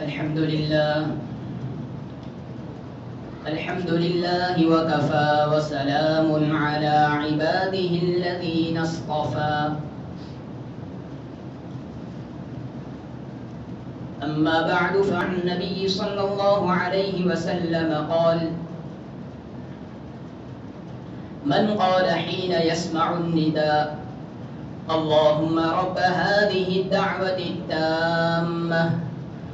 الحمد لله وكفى وسلام على عباده الذين اصطفى. أما بعد فعن النبي صلى الله عليه وسلم قال: من قال حين يسمع النداء اللهم رب هذه الدعوة التامة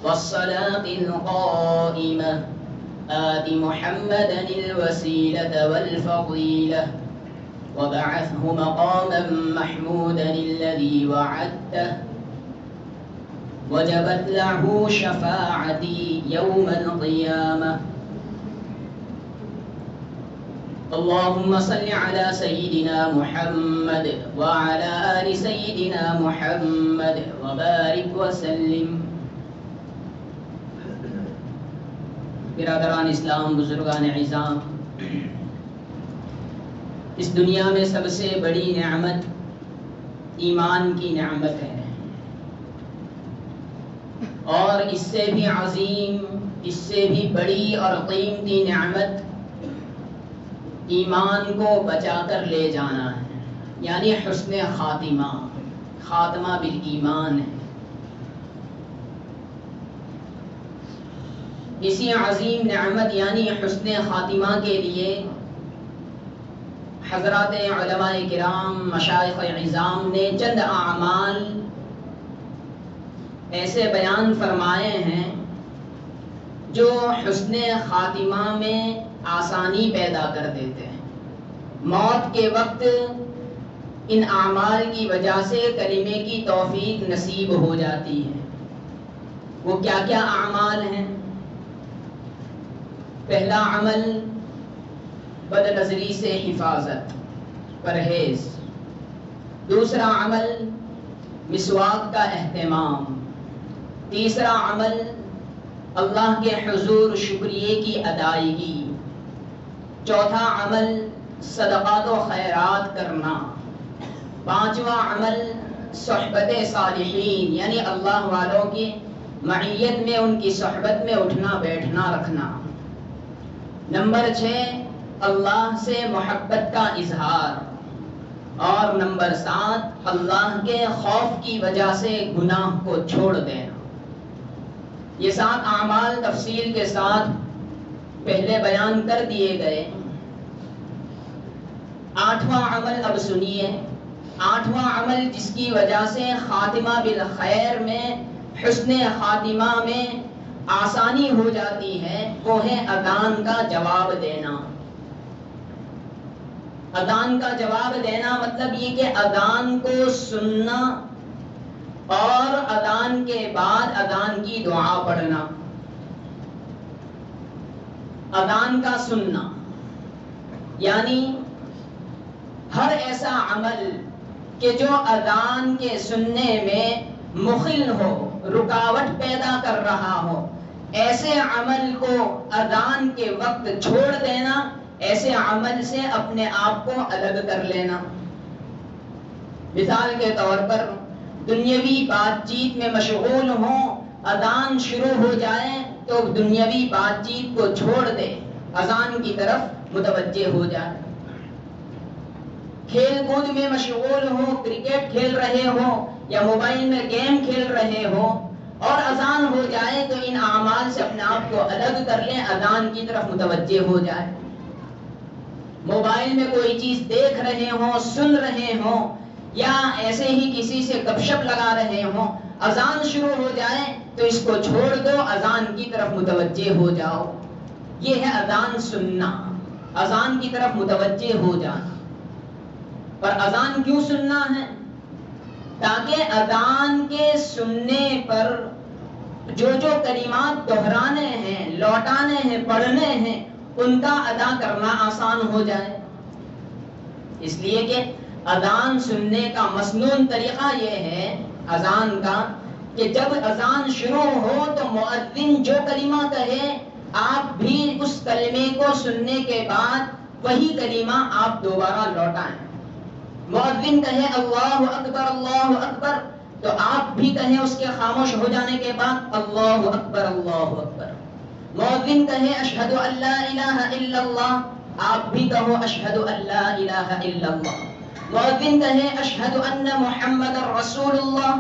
والصلاة القائمة آت محمدا الوسيلة والفضيلة وبعثه مقاما محمودا الذي وعدته وجبت له شفاعتي يوم القيامة. اللهم صل على سيدنا محمد وعلى آل سيدنا محمد وبارك وسلم. برادران اسلام، بزرگان عظام، اس دنیا میں سب سے بڑی نعمت ایمان کی نعمت ہے، اور اس سے بھی عظیم، اس سے بھی بڑی اور قیمتی نعمت ایمان کو بچا کر لے جانا ہے، یعنی حسن خاتمہ، خاتمہ بالایمان ہے. اسی عظیم نعمت یعنی حسن خاتمہ کے لیے حضرات علماء کرام، مشائخ عظام نے چند اعمال ایسے بیان فرمائے ہیں جو حسن خاتمہ میں آسانی پیدا کر دیتے ہیں. موت کے وقت ان اعمال کی وجہ سے کلمے کی توفیق نصیب ہو جاتی ہے. وہ کیا کیا اعمال ہیں؟ پہلا عمل بد نظری سے حفاظت، پرہیز. دوسرا عمل مسواک کا اہتمام. تیسرا عمل اللہ کے حضور شکریے کی ادائیگی. چوتھا عمل صدقات و خیرات کرنا. پانچواں عمل صحبت صالحین یعنی اللہ والوں کی معیت میں، ان کی صحبت میں اٹھنا بیٹھنا رکھنا. نمبر 6 اللہ سے محبت کا اظہار. اور نمبر 7 اللہ کے خوف کی وجہ سے گناہ کو چھوڑ دینا. یہ 7 اعمال تفصیل کے ساتھ پہلے بیان کر دیے گئے. 8واں عمل اب سنیے. 8واں عمل جس کی وجہ سے خاتمہ بالخیر میں، حسن خاتمہ میں آسانی ہو جاتی ہے، وہ ہے اذان کا جواب دینا. اذان کا جواب دینا مطلب یہ کہ اذان کو سننا اور اذان کے بعد اذان کی دعا پڑھنا. اذان کا سننا یعنی ہر ایسا عمل کہ جو اذان کے سننے میں مخل ہو، رکاوٹ پیدا کر رہا ہو، ایسے عمل کو اذان کے وقت چھوڑ دینا، ایسے عمل سے اپنے آپ کو الگ کر لینا. مثال کے طور پر دنیاوی بات چیت میں مشغول ہوں، اذان شروع ہو جائے تو دنیاوی بات چیت کو چھوڑ دے، اذان کی طرف متوجہ ہو جائے. کھیل کود میں مشغول ہوں، کرکٹ کھیل رہے ہوں یا موبائل میں گیم کھیل رہے ہوں، اور اذان ہو جائے تو ان اعمال سے اپنے آپ کو الگ کر لیں، اذان کی طرف متوجہ ہو جائے. موبائل میں کوئی چیز دیکھ رہے ہوں، سن رہے ہوں، یا ایسے ہی کسی سے گپ شپ لگا رہے ہوں، اذان شروع ہو جائے تو اس کو چھوڑ دو، اذان کی طرف متوجہ ہو جاؤ. یہ ہے اذان سننا، اذان کی طرف متوجہ ہو جانا. پر اذان کیوں سننا ہے؟ تاکہ اذان کے سننے پر جو کلمات دہرانے ہیں، لوٹانے ہیں، پڑھنے ہیں، ان کا ادا کرنا آسان ہو جائے. اس لیے کہ اذان سننے کا مسنون طریقہ یہ ہے اذان کا کہ جب اذان شروع ہو تو مؤذن جو کلمہ کہے آپ بھی اس کلمے کو سننے کے بعد وہی کلمہ آپ دوبارہ لوٹائیں. مؤذن کہے اللہ اکبر اللہ اکبر، تو آپ بھی کہیں اس کے خاموش ہو جانے کے بعد اللہ اکبر اللہ اکبر. مؤذن کہے اشہد ان لا الہ الا اللہ، آپ بھی کہو اشہد ان لا الہ الا اللہ. مؤذن کہے اشہد ان محمد رسول اللہ،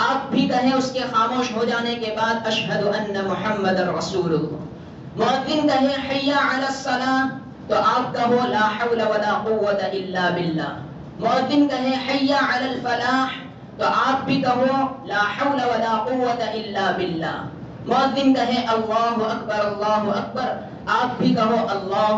آپ بھی کہیں اس کے خاموش ہو جانے کے بعد اشہد ان محمد رسول اللہ. مؤذن کہے حی علی الصلاۃ، تو آپ کہو لا حول ولا قوۃ الا باللہ. مؤذن کہے حی علی الفلاح، تو آپ بھی کہو لا حول ولا قوۃ الا باللہ. مؤذن کہے اللہ اکبر، آپ بھی کہو اللہ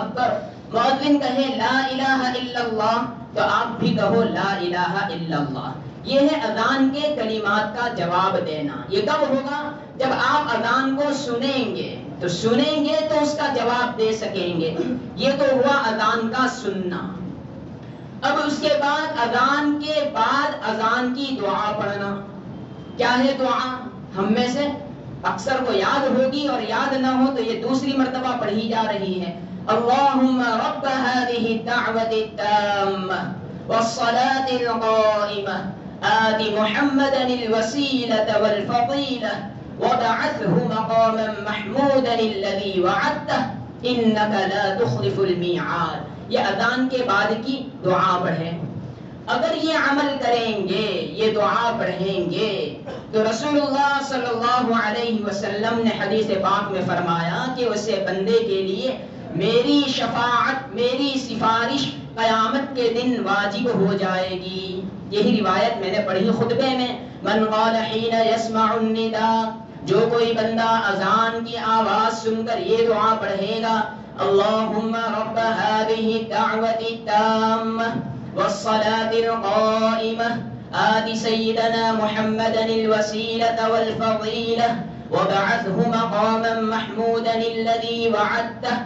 اکبر. مؤذن کہے لا الہ الا اللہ، تو آپ بھی کہو لا الہ الا اللہ. یہ ہے اذان کے کلمات کا جواب دینا. یہ کب ہوگا؟ جب آپ اذان کو سنیں گے تو اس کا جواب دے سکیں گے. یہ تو ہوا اذان کا سننا. اب اس کے بعد اذان کے بعد اذان کی دعا پڑھنا. کیا ہے دعا؟ ہم میں سے اکثر کو یاد ہوگی، اور یاد نہ ہو تو یہ دوسری مرتبہ پڑھی جا رہی ہے. اللہم رب هذه الدعوة التامة والصلاة القائمة آت محمدا الوسيلة والفضيلة وابعثه مقاما محمودا الذي وعدته إنك لا تخلف الميعاد. یہ اذان کے بعد کی دعا پڑھیں. اگر یہ عمل کریں گے، یہ دعا پڑھیں گے، تو رسول اللہ صلی اللہ علیہ وسلم نے حدیث پاک میں فرمایا کہ اسے بندے کے لیے میری شفاعت، میری سفارش قیامت کے دن واجب ہو جائے گی. یہی روایت میں نے پڑھی خطبے میں. من قال حین یسمع النداء، جو کوئی بندہ اذان کی آواز سن کر یہ دعا پڑھے گا اللہم رب هذه الدعوة التامة والصلاة القائمة آت سیدنا محمدا الوسیلة والفضیلة وابعثه مقاما محمودا الذي وعدته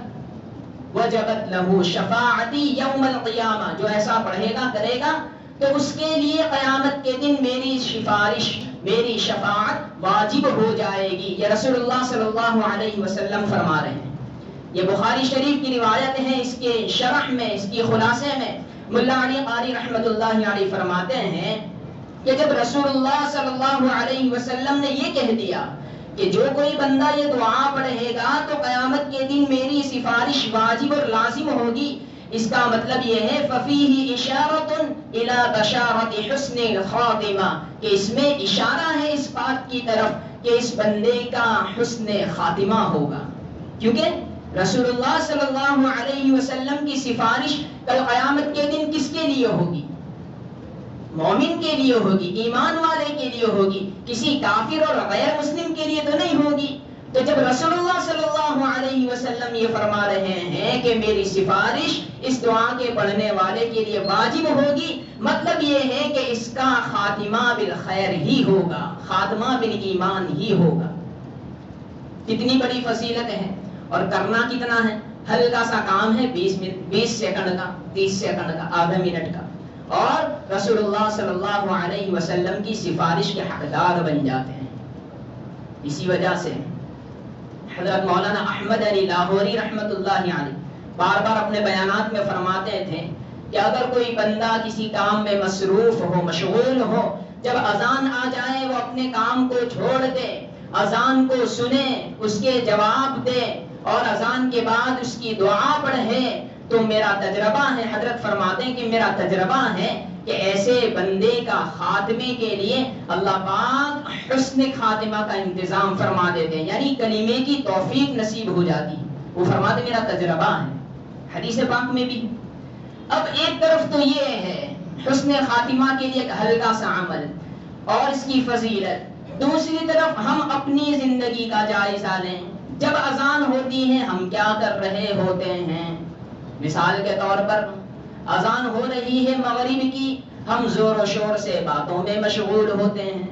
وجبت له شفاعتی یوم القیامہ. جو ایسا پڑھے گا کرے گا تو اس کے لیے قیامت کے دن میری سفارش، میری شفاعت واجب ہو جائے گی. یہ رسول اللہ صلی اللہ علیہ وسلم فرما رہے ہیں. یہ بخاری شریف کی روایت ہے. اس کے شرح میں، اس کی خلاصے میں ملا علی قاری رحمۃ اللہ علیہ فرماتے ہیں کہ جب رسول اللہ صلی اللہ علیہ وسلم نے یہ کہہ دیا کہ جو کوئی بندہ یہ دعا پڑھے گا تو قیامت کے دن میری سفارش واجب اور لازم ہوگی، اس کا مطلب یہ ہے فَفِيهِ إِشَارَةٌ إِلَى بَشَارَةِ حُسْنِ الْخَاتِمَةِ، کہ اس میں اشارہ ہے اس بات کی طرف کہ اس بندے کا حسن خاتمہ ہوگا. کیونکہ رسول اللہ صلی اللہ علیہ وسلم کی سفارش کل قیامت کے دن کس کے لیے ہوگی؟ مومن کے لیے ہوگی، ایمان والے کے لیے ہوگی، کسی کافر اور غیر مسلم کے لیے تو نہیں ہوگی. تو جب رسول اللہ صلی اللہ علیہ وسلم یہ فرما رہے ہیں کہ میری سفارش اس دعا کے پڑھنے والے کے لیے واجب ہوگی، مطلب یہ ہے کہ اس کا خاتمہ بالخیر ہی ہوگا، خاتمہ بالایمان ہی ہوگا. کتنی بڑی فضیلت ہے اور کرنا کتنا ہے. ہلکا سا کام ہے، 20 سیکنڈ کا، 30 سیکنڈ کا، آدھا منٹ کا، اور رسول اللہ صلی اللہ علیہ وسلم کی سفارش کے حقدار بن جاتے ہیں. اسی وجہ سے حضرت مولانا احمد علی لاہوری رحمۃ اللہ علیہ بار بار اپنے بیانات میں فرماتے تھے کہ اگر کوئی بندہ کسی کام میں مصروف ہو، مشغول ہو، جب اذان آ جائے وہ اپنے کام کو چھوڑ دے، اذان کو سنے، اس کے جواب دے اور اذان کے بعد اس کی دعا پڑھے، تو میرا تجربہ ہے، حضرت فرماتے ہیں کہ میرا تجربہ ہے کہ ایسے بندے کا خاتمے کے لیے اللہ پاک حسن خاتمہ کا انتظام فرما دیتے ہیں، یعنی کلمے کی توفیق نصیب ہو جاتی. وہ فرماتے میرا تجربہ ہے، حدیث پاک میں بھی. اب ایک طرف تو یہ ہے حسن خاتمہ کے لیے ایک ہلکا سا عمل اور اس کی فضیلت، دوسری طرف ہم اپنی زندگی کا جائزہ لیں. جب اذان ہوتی ہے ہم کیا کر رہے ہوتے ہیں؟ مثال کے طور پر اذان ہو رہی ہے مغرب کی، ہم زور و شور سے باتوں میں مشغول ہوتے ہیں.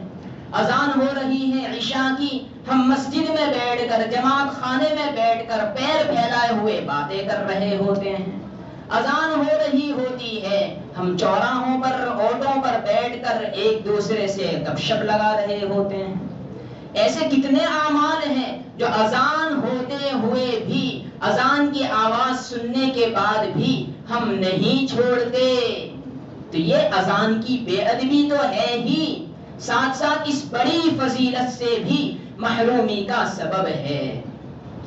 اذان ہو رہی ہے عشاء کی، ہم مسجد میں بیٹھ کر، جماعت خانے میں بیٹھ کر پیر پھیلائے ہوئے باتیں کر رہے ہوتے ہیں. اذان ہو رہی ہوتی ہے، ہم چوراہوں پر، آٹوں پر بیٹھ کر ایک دوسرے سے گپ شپ لگا رہے ہوتے ہیں. ایسے کتنے اعمال ہیں جو اذان ہوتے ہوئے بھی، اذان کی آواز سننے کے بعد بھی ہم نہیں چھوڑتے. تو یہ اذان کی بے ادبی تو ہے ہی، ساتھ ساتھ اس بڑی فضیلت سے بھی محرومی کا سبب ہے۔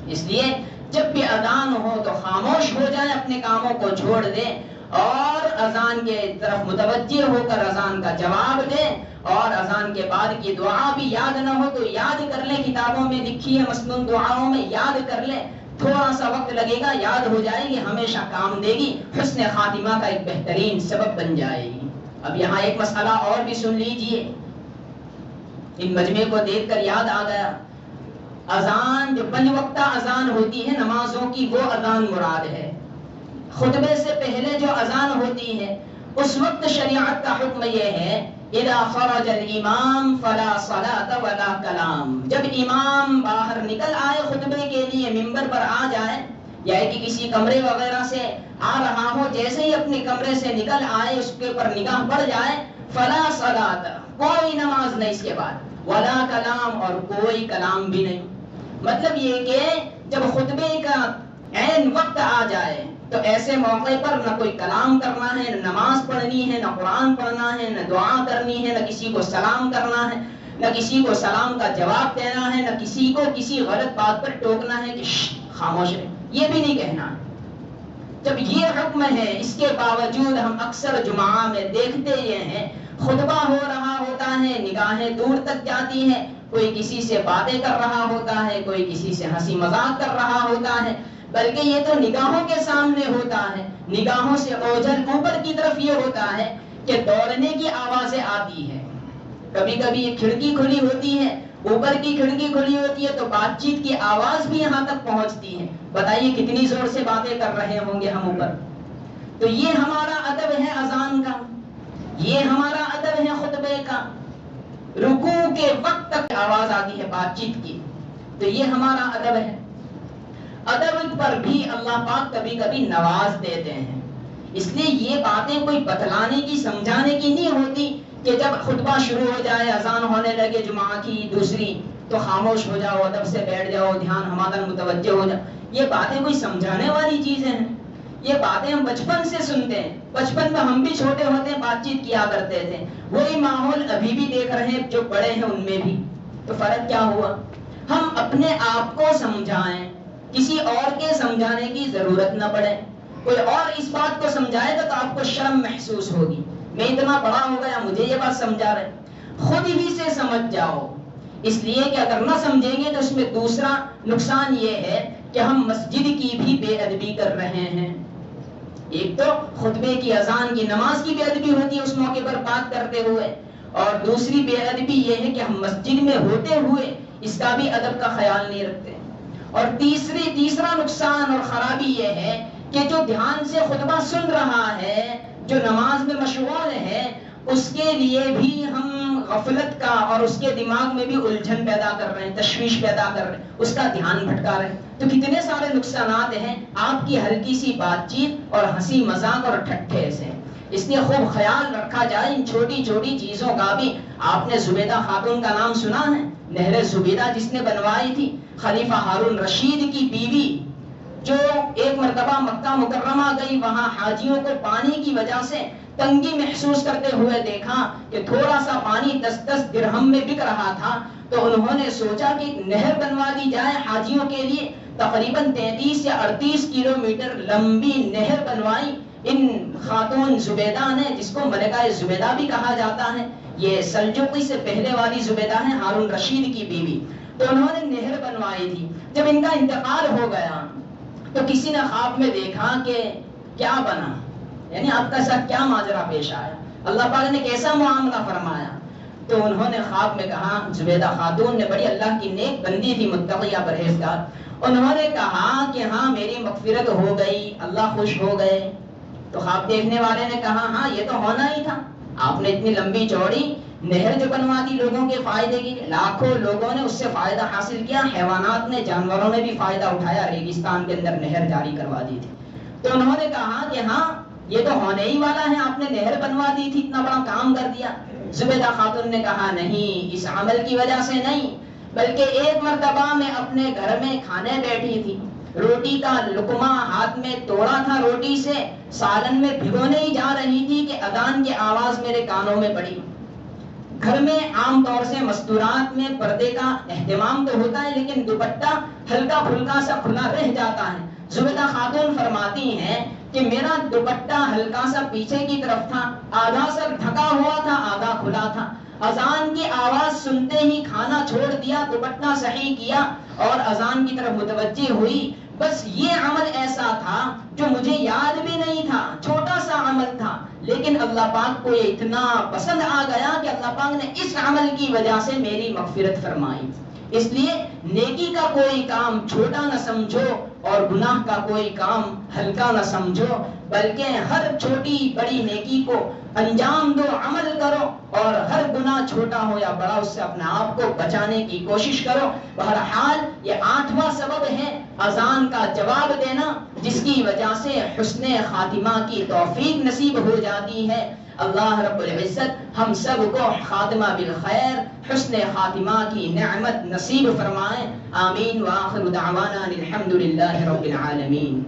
اس لیے جب بھی اذان ہو تو خاموش ہو جائیں، اپنے کاموں کو چھوڑ دیں اور اذان کے طرف متوجہ ہو کر اذان کا جواب دیں، اور اذان کے بعد کی دعا بھی یاد نہ ہو تو یاد کر لیں، کتابوں میں لکھی ہے مسنون دعاؤں میں، یاد کر لیں، تھوڑا سا وقت لگے گا، یاد ہو جائے گی، ہمیشہ کام دے گی، حسن خاتمہ کا ایک بہترین سبب بن جائے گی۔ اب یہاں ایک مسئلہ اور بھی سن لیجئے، ان مجمع کو دیکھ کر یاد آ گیا، اذان جو 5 وقتہ اذان ہوتی ہے نمازوں کی، وہ اذان مراد ہے۔ خطبے سے پہلے جو اذان ہوتی ہے اس وقت شریعت کا حکم یہ ہے، اذا خرج الامام فلا صلاۃ ولا کلام، جب امام باہر نکل آئے خطبے کے لیے، ممبر پر آ جائے، یا کہ کسی کمرے وغیرہ سے آ رہا ہو، جیسے ہی اپنے کمرے سے نکل آئے اس کے اوپر نگاہ پڑ جائے، فلا صلاۃ، کوئی نماز نہیں اس کے بعد، ولا کلام، اور کوئی کلام بھی نہیں۔ مطلب یہ کہ جب خطبے کا عین وقت آ جائے تو ایسے موقع پر نہ کوئی کلام کرنا ہے، نہ نماز پڑھنی ہے، نہ قرآن پڑھنا ہے، نہ دعا کرنی ہے، نہ کسی کو سلام کرنا ہے، نہ کسی کو سلام کا جواب دینا ہے، نہ کسی کو کسی غلط بات پر ٹوکنا ہے کہ خاموش رہے، یہ بھی نہیں کہنا ہے۔ جب یہ حکم ہے، اس کے باوجود ہم اکثر جمعہ میں دیکھتے یہ ہیں، خطبہ ہو رہا ہوتا ہے، نگاہیں دور تک جاتی ہیں، کوئی کسی سے باتیں کر رہا ہوتا ہے، کوئی کسی سے ہنسی مذاق کر رہا ہوتا ہے، بلکہ یہ تو نگاہوں کے سامنے ہوتا ہے، نگاہوں سے اوجھل اوپر کی طرف یہ ہوتا ہے کہ دوڑنے کی آوازیں آتی ہیں، کبھی کبھی یہ کھڑکی کھلی ہوتی ہے، اوپر کی کھڑکی کھلی ہوتی ہے تو بات چیت کی آواز بھی یہاں تک پہنچتی ہے، بتائیے کتنی زور سے باتیں کر رہے ہوں گے ہم اوپر۔ تو یہ ہمارا ادب ہے اذان کا، یہ ہمارا ادب ہے خطبے کا، رکوع کے وقت تک آواز آتی ہے بات چیت کی، تو یہ ہمارا ادب ہے۔ ادب پر بھی اللہ پاک کبھی کبھی نواز دیتے ہیں، اس لیے یہ باتیں کوئی بتلانے کی سمجھانے کی نہیں ہوتی کہ جب خطبہ شروع ہو جائے، اذان ہونے لگے جمعہ کی دوسری، تو خاموش ہو جاؤ، ادب سے بیٹھ جاؤ، دھیان ہمارا متوجہ ہو جاؤ، یہ باتیں کوئی سمجھانے والی چیزیں ہیں؟ یہ باتیں ہم بچپن سے سنتے ہیں، بچپن میں ہم بھی چھوٹے ہوتے ہیں بات چیت کیا کرتے تھے، وہی ماحول ابھی بھی دیکھ رہے ہیں جو بڑے ہیں ان میں بھی، تو فرق کیا ہوا؟ ہم اپنے آپ کو سمجھائیں، کسی اور کے سمجھانے کی ضرورت نہ پڑے، کوئی اور اس بات کو سمجھائے گا تو آپ کو شرم محسوس ہوگی، میں اتنا بڑا ہو گیا مجھے یہ بات سمجھا رہے، خود ہی سے سمجھ جاؤ، اس لیے کہ اگر نہ سمجھیں گے تو اس میں دوسرا نقصان یہ ہے کہ ہم مسجد کی بھی بے ادبی کر رہے ہیں۔ ایک تو خطبے کی اذان کی نماز کی بے ادبی ہوتی ہے اس موقع پر بات کرتے ہوئے، اور دوسری بے ادبی یہ ہے کہ ہم مسجد میں ہوتے ہوئے اس کا بھی ادب کا خیال نہیں رکھتے، اور تیسرا نقصان اور خرابی یہ ہے کہ جو دھیان سے خطبہ سن رہا ہے، جو نماز میں مشغول ہے، اس کے لیے بھی ہم غفلت کا اور اس کے دماغ میں بھی الجھن پیدا کر رہے ہیں، تشویش پیدا کر رہے ہیں، اس کا دھیان بھٹکا رہے ہیں، تو کتنے سارے نقصانات ہیں آپ کی ہلکی سی بات چیت اور ہنسی مذاق اور ٹھٹھے سے۔ اس لیے خوب خیال رکھا جائے ان چھوٹی چھوٹی چیزوں کا بھی۔ آپ نے زبیدہ خاتون کا نام سنا ہے؟ نہر زبیدہ جس نے بنوائی تھی، خلیفہ ہارون رشید کی بیوی، جو ایک مرتبہ مکہ مکرمہ گئی، وہاں حاجیوں کو پانی کی وجہ سے تنگی محسوس کرتے ہوئے دیکھا کہ تھوڑا سا پانی 10 درہم میں بک رہا تھا، تو انہوں نے سوچا کہ ایک نہر بنوا دی جائے حاجیوں کے لیے، تقریباً 33 یا 38 کلومیٹر لمبی نہر بنوائی ان خاتون زبیدہ نے، جس کو ملکہ زبیدہ بھی کہا جاتا ہے، یہ سلجوقی سے پہلے والی زبیدہ ہے، ہارون رشید کی بیوی، تو انہوں نے نہر بنوائی تھی۔ جب ان کا انتقال ہو گیا تو کسی نے خواب میں دیکھا کہ کیا بنا، یعنی آپ کا ساتھ کیا ماجرا پیش آیا، اللہ پاک نے کیسا معاملہ فرمایا، تو انہوں نے خواب میں کہا، زبیدہ خاتون نے، بڑی اللہ کی نیک بندی تھی، متقیہ پرہیزگار، انہوں نے کہا کہ ہاں میری مغفرت ہو گئی، اللہ خوش ہو گئے۔ تو خواب دیکھنے والے نے کہا ہاں یہ تو ہونا ہی تھا، آپ نے اتنی لمبی چوڑی نہر جو بنوا دی لوگوں کے فائدے کی، لاکھوں لوگوں نے اس سے فائدہ حاصل کیا، حیوانات نے، جانوروں نے بھی فائدہ اٹھایا، ریگستان کے اندر نہر جاری کروا دی تھی۔ تو انہوں نے کہا کہ ہاں یہ تو ہونے ہی والا ہے، آپ نے نہر بنوا دی تھی، اتنا بڑا کام کر دیا۔ زبیدہ خاتون نے کہا نہیں، اس عمل کی وجہ سے نہیں، بلکہ ایک مرتبہ میں اپنے گھر میں کھانے بیٹھی تھی، روٹی کا لقمہ ہاتھ میں توڑا تھا، روٹی سے سالن میں بھگونے ہی جا رہی تھی کہ اذان کی آواز میرے کانوں میں پڑی۔ گھر میں عام طور سے مستورات میں پردے کا اہتمام تو ہوتا ہے، لیکن دوپٹہ ہلکا پھلکا سا کھلا رہ جاتا ہے۔ زبیدہ خاتون فرماتی ہیں کہ میرا دوپٹہ ہلکا سا پیچھے کی طرف تھا، آدھا سر ڈھکا ہوا تھا، آدھا کھلا تھا۔ اذان کی آواز سنتے ہی کھانا چھوڑ دیا، دوپٹہ صحیح کیا اور اذان کی طرف متوجہ ہوئی۔ بس یہ عمل ایسا تھا جو مجھے یاد بھی نہیں تھا، چھوٹا سا عمل تھا، لیکن اللہ پاک کو یہ اتنا پسند آ گیا کہ اللہ پاک نے اس عمل کی وجہ سے میری مغفرت فرمائی۔ اس لیے نیکی کا کوئی کام چھوٹا نہ سمجھو اور گناہ کا کوئی کام ہلکا نہ سمجھو، بلکہ ہر چھوٹی بڑی نیکی کو انجام دو، عمل کرو، اور ہر گناہ چھوٹا ہو یا بڑا اس سے اپنے آپ کو بچانے کی کوشش کرو۔ بہرحال یہ 8واں سبب ہے اذان کا جواب دینا، جس کی وجہ سے حسن خاتمہ کی توفیق نصیب ہو جاتی ہے۔ اللہ رب العزت ہم سب کو خاتمہ بالخیر، حسن خاتمہ کی نعمت نصیب فرمائیں۔ آمین وآخر دعوانا الحمد للہ رب العالمین۔